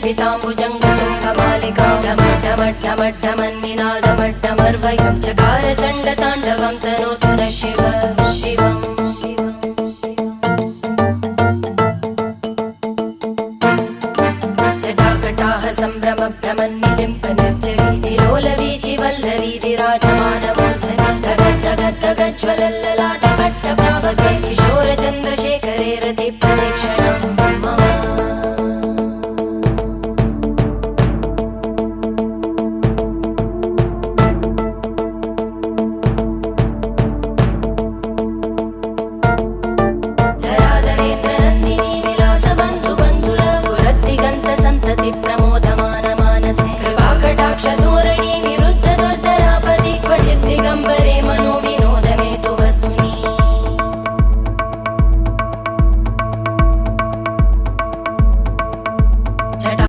कल्पिताम्बुजङ्गतुङ्गमालिकां ढमड्ढमड्ढमड्ढमन्निनादमड्ढमर्वयं चकार चण्डताण्डवं तनोतु नः शिव शिवम् जटाकटाह सम्भ्रमभ्रमन्निलिम्प निर्जरी विलोलवीचि वल्लरी विराजमानमूर्धनि धगज्ज्वलल्ललाटपट्टपावके किशोरचन्द्रशेखरे रतिप्रतिक्षणं मम धराधरेन्द्रनन्दिनी विलासबन्धुबन्धुरा स्फुरद्दिगन्तसन्तति